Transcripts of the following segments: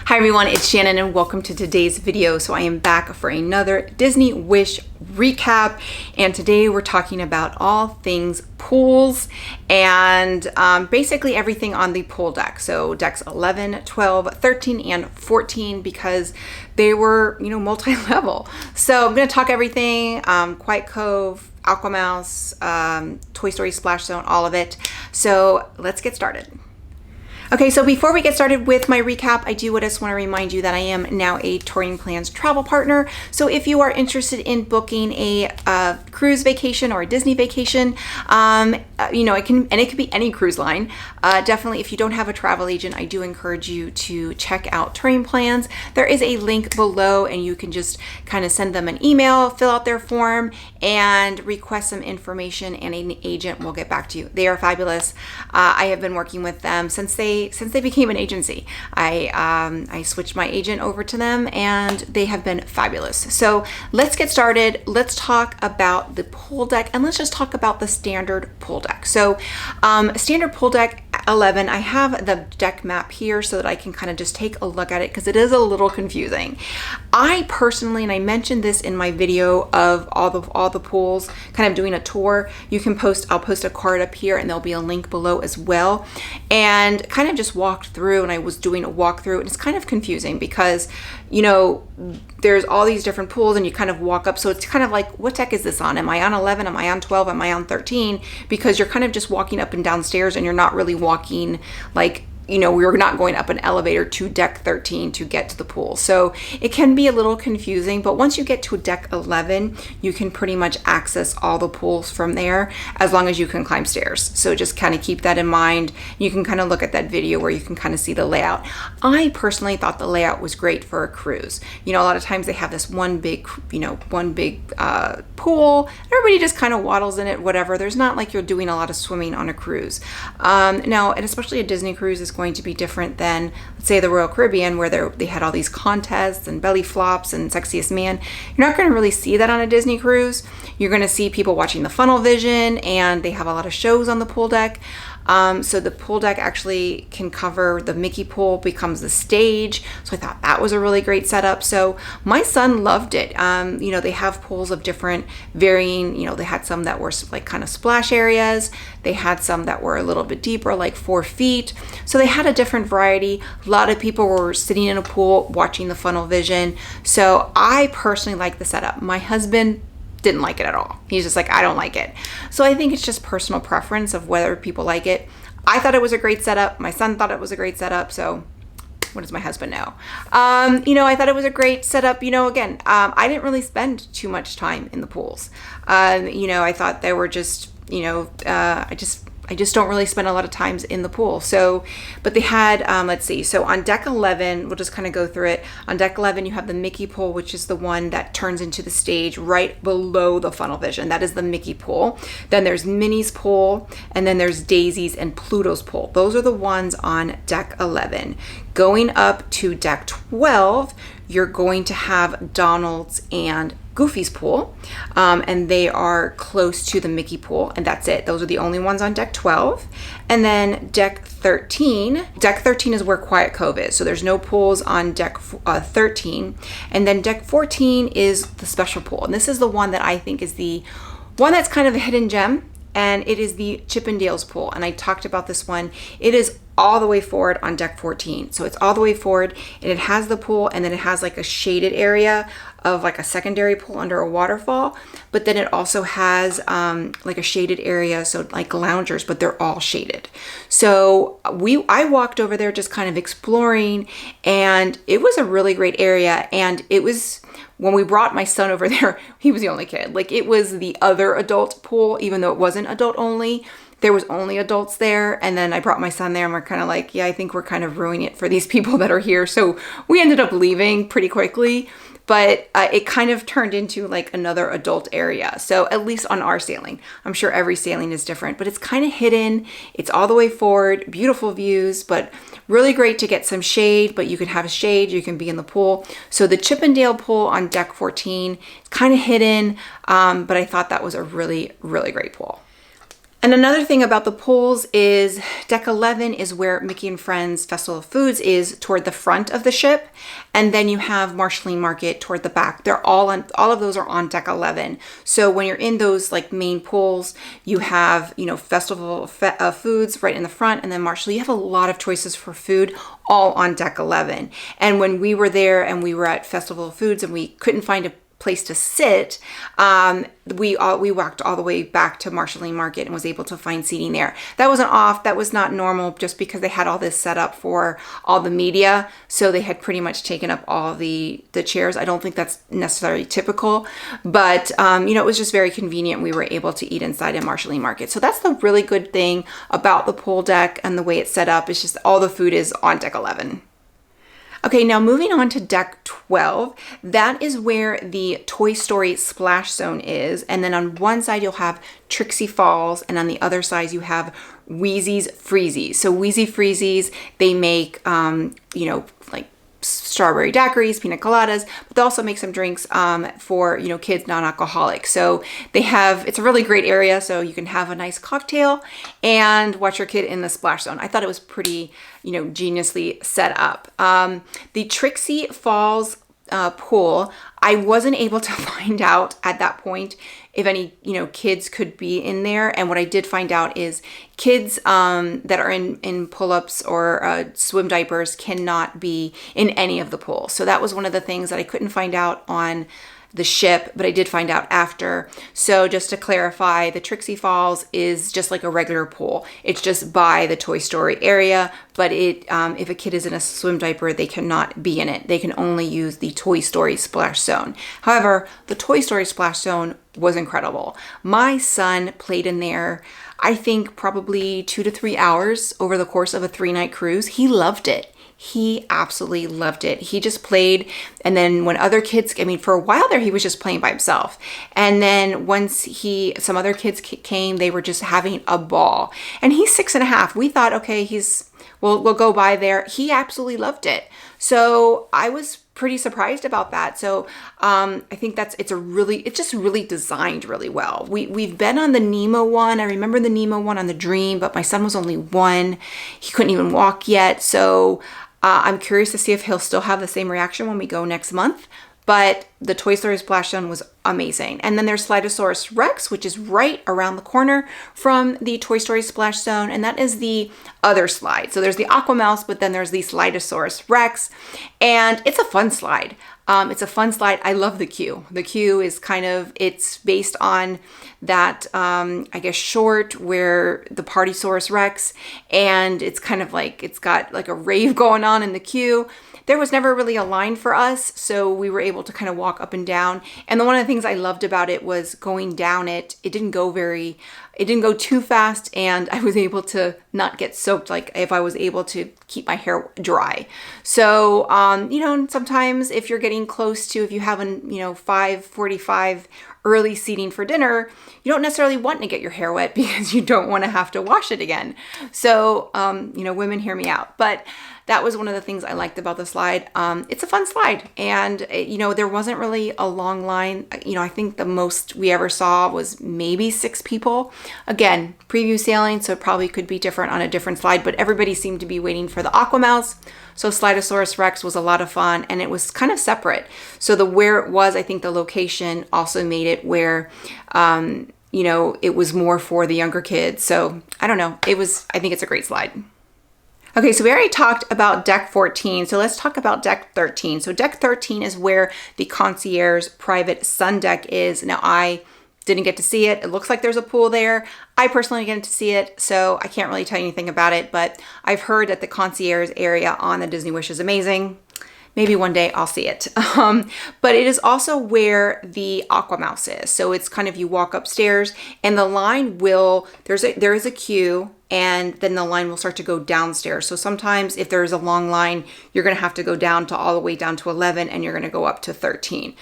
Hi everyone, it's Shannon and welcome to today's video. So I am back for another Disney Wish recap, and today we're talking about all things pools and basically everything on the pool deck. So decks 11, 12, 13, and 14 because they were, multi-level. So I'm going to talk everything, Quiet Cove, Aqua Mouse, Toy Story Splash Zone, all of it. So let's get started. Okay, so before we get started with my recap, I do just want to remind you that I am now a TouringPlans travel partner. So if you are interested in booking a cruise vacation or a Disney vacation, it could be any cruise line. Definitely, if you don't have a travel agent, I do encourage you to check out TouringPlans. There is a link below, and you can just kind of send them an email, fill out their form, and request some information, and an agent will get back to you. They are fabulous. I have been working with them since they became an agency. I switched my agent over to them, and they have been fabulous. So let's get started. Let's talk about the pool deck, and let's just talk about the standard pool deck. So standard pool deck 11, I have the deck map here so that I can kind of just take a look at it because it is a little confusing. I personally, and I mentioned this in my video of all the pools, kind of doing a tour, I'll post a card up here and there'll be a link below as well, and kind of just walked through, and I was doing a walkthrough, and it's kind of confusing because there's all these different pools and you kind of walk up, so it's kind of like, what deck is this on? Am I on 11? Am I on 12? Am I on 13? Because you're kind of just walking up and down stairs, and you're not really walking like, we're not going up an elevator to deck 13 to get to the pool. So it can be a little confusing, but once you get to deck 11, you can pretty much access all the pools from there as long as you can climb stairs. So just kind of keep that in mind. You can kind of look at that video where you can kind of see the layout. I personally thought the layout was great for a cruise. A lot of times they have this one big pool. Everybody just kind of waddles in it, whatever. There's not like you're doing a lot of swimming on a cruise. Now, and especially a Disney cruise is going to be different than, let's say, the Royal Caribbean, where they had all these contests and belly flops and sexiest man. You're not going to really see that on a Disney cruise. You're going to see people watching the funnel vision, and they have a lot of shows on the pool deck. So the pool deck actually can cover, the Mickey pool becomes the stage. So I thought that was a really great setup. So my son loved it. They have pools of different varying, they had some that were like kind of splash areas. They had some that were a little bit deeper, like 4 feet. So they had a different variety. A lot of people were sitting in a pool watching the funnel vision. So I personally like the setup. My husband didn't like it at all. He's just like, I don't like it. So I think it's just personal preference of whether people like it. I thought it was a great setup. My son thought it was a great setup. So what does my husband know? I thought it was a great setup. Again, I didn't really spend too much time in the pools. I thought they were just, I just don't really spend a lot of times in the pool. So, but they had, let's see. So on deck 11, we'll just kind of go through it. On deck 11, you have the Mickey pool, which is the one that turns into the stage right below the funnel vision. That is the Mickey pool. Then there's Minnie's pool, and then there's Daisy's and Pluto's pool. Those are the ones on deck 11. Going up to deck 12, you're going to have Donald's and Goofy's pool, and they are close to the Mickey pool, and that's it. Those are the only ones on deck 12. And then deck 13 is where Quiet Cove is, so there's no pools on deck 13. And then deck 14 is the special pool, and this is the one that I think is the one that's kind of a hidden gem, and it is the Chippendales pool. And I talked about this one. It is all the way forward on deck 14. So it's all the way forward, and it has the pool, and then it has like a shaded area of like a secondary pool under a waterfall, but then it also has like a shaded area, so like loungers, but they're all shaded. So I walked over there just kind of exploring, and it was a really great area. And it was, when we brought my son over there, he was the only kid. Like, it was the other adult pool, even though it wasn't adult only. There was only adults there, and then I brought my son there, and we're kind of like, yeah, I think we're kind of ruining it for these people that are here. So we ended up leaving pretty quickly, but it kind of turned into like another adult area. So at least on our sailing, I'm sure every sailing is different, but it's kind of hidden. It's all the way forward, beautiful views, but really great to get some shade, but you can have a shade, you can be in the pool. So the Chippendale pool on deck 14, it's kind of hidden, but I thought that was a really, really great pool. And another thing about the pools is deck 11 is where Mickey and Friends Festival of Foods is, toward the front of the ship. And then you have Marshalling Market toward the back. They're all of those are on deck 11. So when you're in those like main pools, you have, you know, Festival of Foods right in the front, and then Marshall. You have a lot of choices for food all on deck 11. And when we were there and we were at Festival of Foods and we couldn't find a place to sit, we walked all the way back to Marshalling Market and was able to find seating there. That was not normal, just because they had all this set up for all the media, so they had pretty much taken up all the chairs. I don't think that's necessarily typical, but you know, it was just very convenient. We were able to eat inside in Marshalling Market. So that's the really good thing about the pool deck and the way it's set up. It's just all the food is on deck 11. Okay, now moving on to deck 12, that is where the Toy Story splash zone is. And then on one side you'll have Trixie Falls, and on the other side you have Wheezy's Freezies. So Wheezy Freezies, they make, you know, like strawberry daiquiris, pina coladas, but they also make some drinks for, you know, kids, non-alcoholic. So they have, it's a really great area, so you can have a nice cocktail and watch your kid in the splash zone. I thought it was pretty, you know, geniusly set up. The Trixie Falls pool, I wasn't able to find out at that point if any, you know, kids could be in there. And what I did find out is kids that are in pull-ups or swim diapers cannot be in any of the pools. So that was one of the things that I couldn't find out on the ship, but I did find out after. So just to clarify, the Trixie Falls is just like a regular pool. It's just by the Toy Story area, but it if a kid is in a swim diaper, they cannot be in it. They can only use the Toy Story splash zone. However, the Toy Story splash zone was incredible. My son played in there, I think probably 2 to 3 hours over the course of a 3-night cruise. He loved it. He absolutely loved it. He just played. And then when other kids, I mean, for a while there, he was just playing by himself. And then once some other kids came, they were just having a ball. And he's 6.5. We thought, okay, we'll go by there. He absolutely loved it. So I was pretty surprised about that. So I think it's just really designed really well. We've been on the Nemo one. I remember the Nemo one on the Dream, but my son was only 1. He couldn't even walk yet. So I'm curious to see if he'll still have the same reaction when we go next month. But the Toy Story Splash Zone was amazing. And then there's Slide-a-Saurus Rex, which is right around the corner from the Toy Story Splash Zone. And that is the other slide. So there's the Aqua Mouse, but then there's the Slide-a-Saurus Rex. And it's a fun slide. It's a fun slide. I love the queue. The queue is it's based on that, I guess, short where the Partysaurus Rex, and it's kind of like, it's got like a rave going on in the queue. There was never really a line for us, so we were able to kind of walk up and down. And one of the things I loved about it was going down it. It didn't go too fast, and I was able to not get soaked, like if I was able to keep my hair dry. So, you know, sometimes if you're getting close to, if you have 5:45 early seating for dinner, you don't necessarily want to get your hair wet because you don't want to have to wash it again. So, you know, women, hear me out. But that was one of the things I liked about the slide. It's a fun slide. And, you know, there wasn't really a long line. You know, I think the most we ever saw was maybe 6 people. Again, preview sailing, so it probably could be different on a different slide, but everybody seemed to be waiting for the Aqua Mouse. So Slide-a-Saurus Rex was a lot of fun, and it was kind of separate. So where it was, I think the location also made it where, you know, it was more for the younger kids. So I don't know. I think it's a great slide. Okay, so we already talked about deck 14, so let's talk about deck 13. So deck 13 is where the concierge private sun deck is. Now, I didn't get to see it. It looks like there's a pool there. I personally didn't get to see it, so I can't really tell you anything about it, but I've heard that the concierge area on the Disney Wish is amazing. Maybe one day I'll see it. But it is also where the Aqua Mouse is. So it's kind of, you walk upstairs and the line there is a queue, and then the line will start to go downstairs. So sometimes if there's a long line, you're going to have to go down to all the way down to 11, and you're going to go up to 13.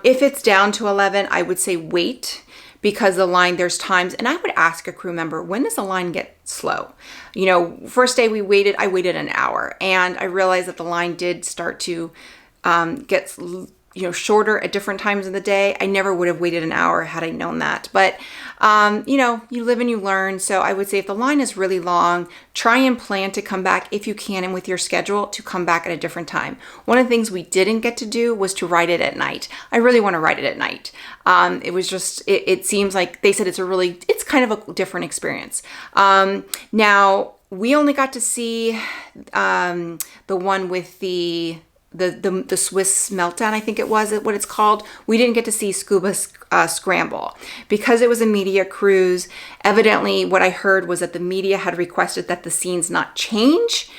If it's down to 11, I would say wait, because the line, there's times, and I would ask a crew member, when does the line get slow? You know, first day I waited an hour, and I realized that the line did start to get shorter at different times of the day, I never would have waited an hour had I known that. But, you live and you learn. So I would say if the line is really long, try and plan to come back if you can and with your schedule to come back at a different time. One of the things we didn't get to do was to ride it at night. I really want to ride it at night. It was just, it seems like they said it's kind of a different experience. Now, we only got to see the one with the Swiss meltdown, I think it was what it's called. We didn't get to see Scuba Scramble because it was a media cruise. Evidently, what I heard was that the media had requested that the scenes not change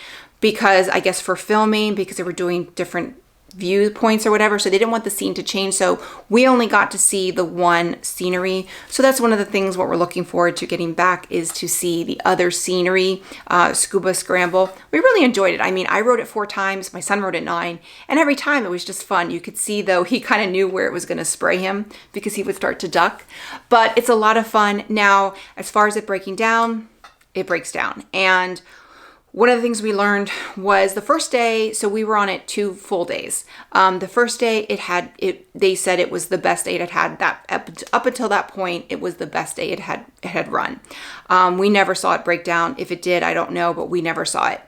because I guess for filming, because they were doing different viewpoints or whatever, so they didn't want the scene to change. So we only got to see the one scenery. So that's one of the things what we're looking forward to getting back is to see the other scenery, Scuba Scramble. We really enjoyed it. I mean, I rode it 4 times, my son rode it 9, and every time it was just fun. You could see though he kind of knew where it was going to spray him because he would start to duck, but it's a lot of fun. Now, as far as it breaking down, it breaks down. And one of the things we learned was the first day, so we were on it 2 full days. The first day they said it was the best day it had that up until that point, it was the best day it had run. We never saw it break down. If it did, I don't know, but we never saw it.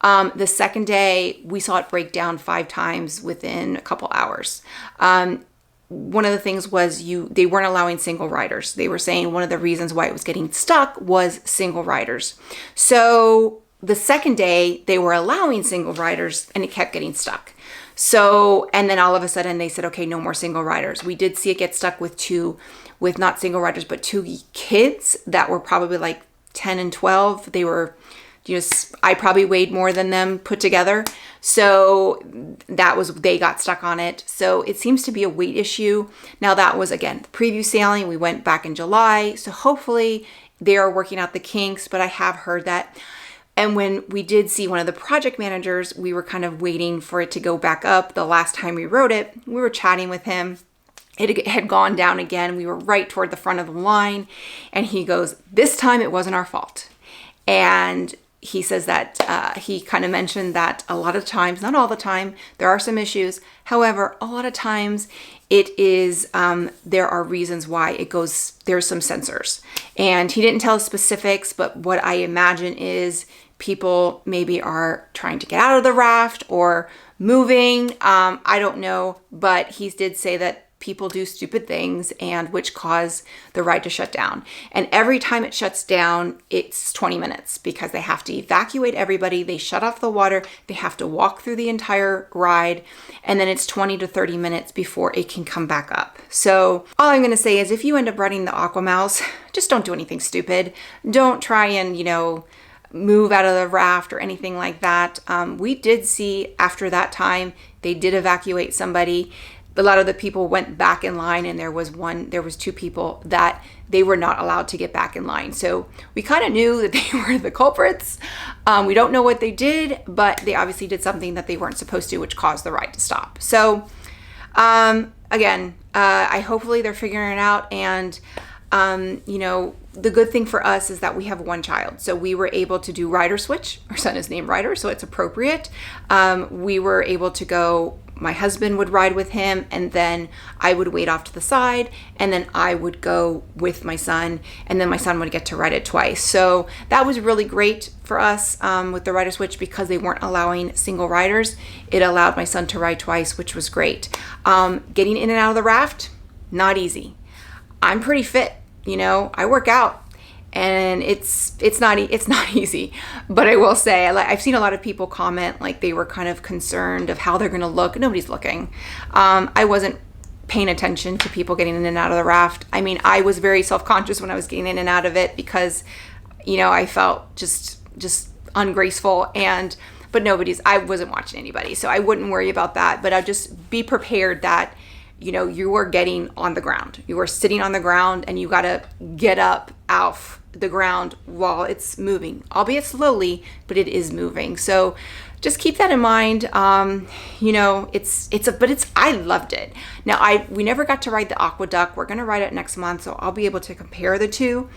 The second day, we saw it break down 5 times within a couple hours. One of the things was they weren't allowing single riders. They were saying one of the reasons why it was getting stuck was single riders. So the second day, they were allowing single riders and it kept getting stuck. So, and then all of a sudden they said, okay, no more single riders. We did see it get stuck with not single riders, but 2 kids that were probably like 10 and 12. They were I probably weighed more than them put together. So they got stuck on it. So it seems to be a weight issue. Now that was, again, the preview sailing. We went back in July. So hopefully they are working out the kinks, but I have heard that. And when we did see one of the project managers, we were kind of waiting for it to go back up. The last time we rode it, we were chatting with him. It had gone down again. We were right toward the front of the line. And he goes, this time it wasn't our fault. And he says that he kind of mentioned that a lot of times, not all the time, there are some issues. However, a lot of times it is, there are reasons why it goes, there's some sensors. And he didn't tell us specifics, but what I imagine is people maybe are trying to get out of the raft or moving. I don't know, but he did say that people do stupid things and which cause the ride to shut down. And every time it shuts down, it's 20 minutes because they have to evacuate everybody. They shut off the water. They have to walk through the entire ride. And then it's 20 to 30 minutes before it can come back up. So all I'm going to say is if you end up riding the Aqua Mouse, just don't do anything stupid. Don't try and, move out of the raft or anything like that. We did see after that time, they did evacuate somebody. A lot of the people went back in line and there was 2 people that they were not allowed to get back in line. So we kind of knew that they were the culprits. We don't know what they did, but they obviously did something that they weren't supposed to, which caused the ride to stop. So again, hopefully they're figuring it out. And, the good thing for us is that we have 1 child. So we were able to do rider switch. Our son is named Ryder, so it's appropriate. We were able to go, my husband would ride with him, and then I would wait off to the side, and then I would go with my son, and then my son would get to ride it twice. So that was really great for us with the rider switch because they weren't allowing single riders. It allowed my son to ride twice, which was great. Getting in and out of the raft, not easy. I'm pretty fit. I work out and it's not easy, but I will say I've seen a lot of people comment like they were kind of concerned of how they're going to look. Nobody's looking. I wasn't paying attention to people getting in and out of the raft. I mean, I was very self-conscious when I was getting in and out of it because, I felt just ungraceful but I wasn't watching anybody. So I wouldn't worry about that, but I'd just be prepared that you are getting on the ground. You are sitting on the ground and you got to get up off the ground while it's moving, albeit slowly, but it is moving. So just keep that in mind. I loved it. Now we never got to ride the Aqua Duck. We're going to ride it next month. So I'll be able to compare the 2.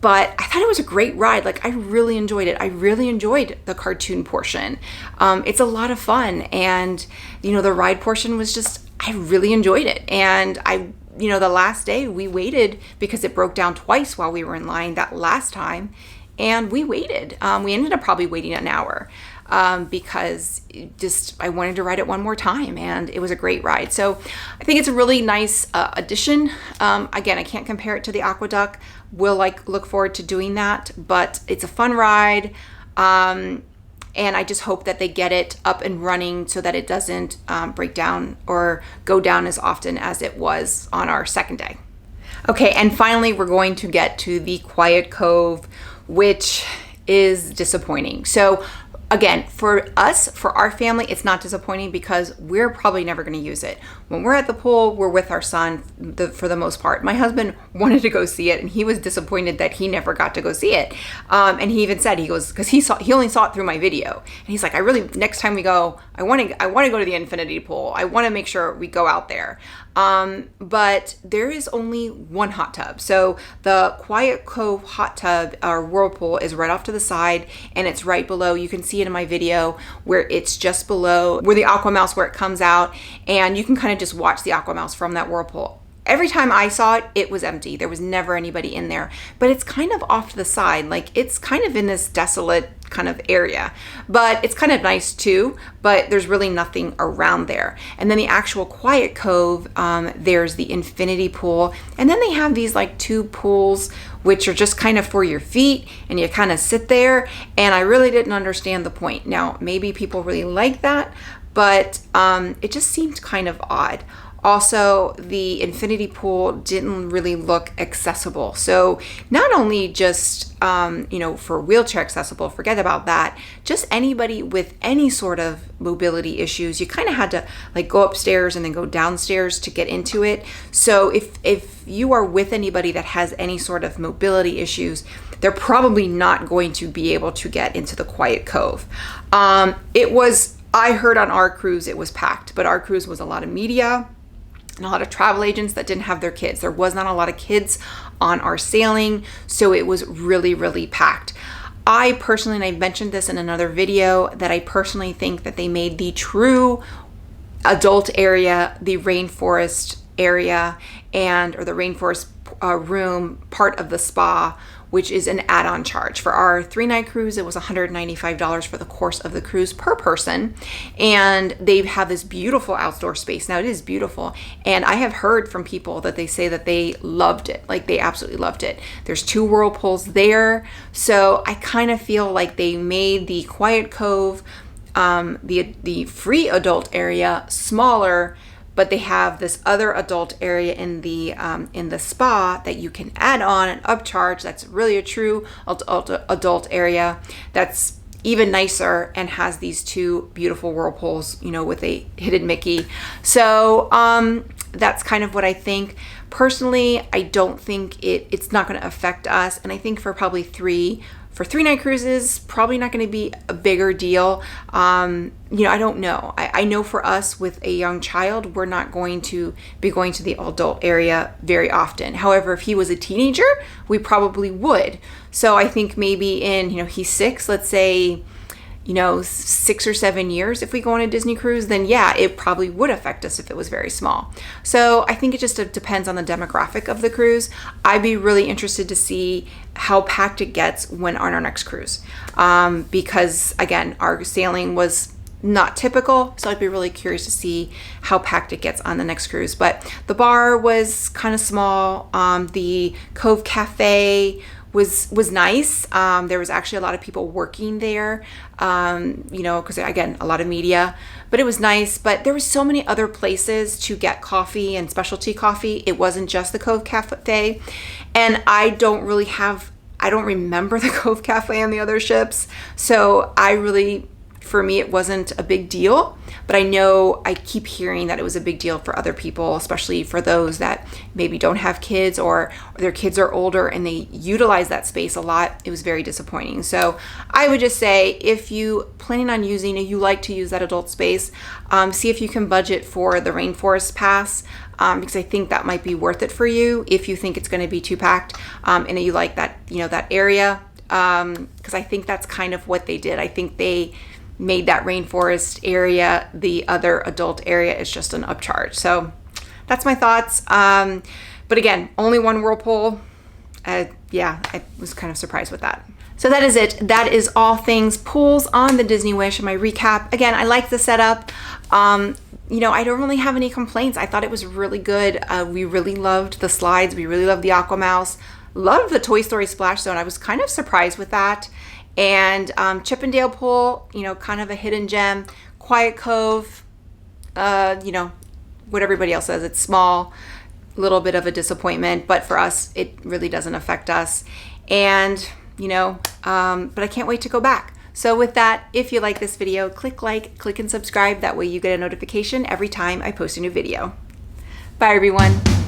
But I thought it was a great ride. Like, I really enjoyed it. I really enjoyed the cartoon portion. It's a lot of fun. And, the ride portion was just, I really enjoyed it. And the last day we waited because it broke down twice while we were in line that last time. And we waited. We ended up probably waiting an hour because I wanted to ride it one more time, and it was a great ride. So I think it's a really nice addition. Again, I can't compare it to the Aqueduct. We'll look forward to doing that, but it's a fun ride. And I just hope that they get it up and running so that it doesn't break down or go down as often as it was on our second day. Okay, and finally, we're going to get to the Quiet Cove, which is disappointing. So again, for us, for our family, it's not disappointing because we're probably never going to use it. When we're at the pool, we're with our son for the most part. My husband wanted to go see it, and he was disappointed that he never got to go see it. And he even said, he goes, because he only saw it through my video, and he's like, next time we go, I want to go to the infinity pool. I want to make sure we go out there. But there is only one hot tub. So the Quiet Cove hot tub or whirlpool is right off to the side, and it's right below. You can see it in my video where it's just below where the Aqua Mouse, where it comes out, and you can kind of just watch the Aqua Mouse from that whirlpool. Every time I saw it, it was empty. There was never anybody in there, but it's kind of off to the side. It's kind of in this desolate kind of area, but it's kind of nice too, but there's really nothing around there. And then the actual Quiet Cove, there's the infinity pool. And then they have these two pools, which are just kind of for your feet, and you kind of sit there. And I really didn't understand the point. Now, maybe people really like that, but it just seemed kind of odd. Also, the infinity pool didn't really look accessible. So not only just, for wheelchair accessible, forget about that, just anybody with any sort of mobility issues, you kind of had to go upstairs and then go downstairs to get into it. So if you are with anybody that has any sort of mobility issues, they're probably not going to be able to get into the Quiet Cove. I heard on our cruise it was packed, but our cruise was a lot of media and a lot of travel agents that didn't have their kids. There was not a lot of kids on our sailing, so it was really, really packed. I personally, and I mentioned this in another video, that I personally think that they made the true adult area, the rainforest area, or the rainforest room part of the spa, which is an add-on charge. For our 3-night cruise, it was $195 for the course of the cruise per person. And they have this beautiful outdoor space. Now, it is beautiful. And I have heard from people that they say that they loved it. They absolutely loved it. There's 2 whirlpools there. So I kind of feel like they made the Quiet Cove, the free adult area, smaller, but they have this other adult area in the spa that you can add on and upcharge. That's really a true adult area that's even nicer and has these 2 beautiful whirlpools, with a hidden Mickey. So that's kind of what I think. Personally, I don't think it's not going to affect us, and I think for probably 3-night cruises, probably not going to be a bigger deal. I don't know. I know for us with a young child, we're not going to be going to the adult area very often. However, if he was a teenager, we probably would. So I think maybe he's 6, let's say, 6 or 7 years, if we go on a Disney cruise, then yeah, it probably would affect us if it was very small. So I think it just depends on the demographic of the cruise. I'd be really interested to see how packed it gets when on our next cruise. Because again, our sailing was not typical, so I'd be really curious to see how packed it gets on the next cruise. But the bar was kind of small. The Cove Cafe was nice. There was actually a lot of people working there, because again, a lot of media, but it was nice. But there was so many other places to get coffee and specialty coffee. It wasn't just the Cove Cafe. And I don't remember the Cove Cafe on the other ships. So for me, it wasn't a big deal, but I know I keep hearing that it was a big deal for other people, especially for those that maybe don't have kids or their kids are older and they utilize that space a lot. It was very disappointing. So I would just say, if you planning on using it, you like to use that adult space, see if you can budget for the Rainforest Pass, because I think that might be worth it for you if you think it's going to be too packed, and you like that, that area, because I think that's kind of what they did. I think they made that rainforest area the other adult area is just an upcharge. So that's my thoughts. But again, only one whirlpool. Yeah, I was kind of surprised with that. So that is it. That is all things pools on the Disney Wish. My recap. Again, I like the setup. You know, I don't really have any complaints. I thought it was really good. We really loved the slides. We really loved the Aqua Mouse. Loved the Toy Story Splash Zone. I was kind of surprised with that. And Chippendale Pool, you know, kind of a hidden gem. Quiet Cove, you know, what everybody else says. It's small, a little bit of a disappointment, but for us, it really doesn't affect us. And, you know, but I can't wait to go back. So with that, if you like this video, click like, click and subscribe. That way you get a notification every time I post a new video. Bye everyone.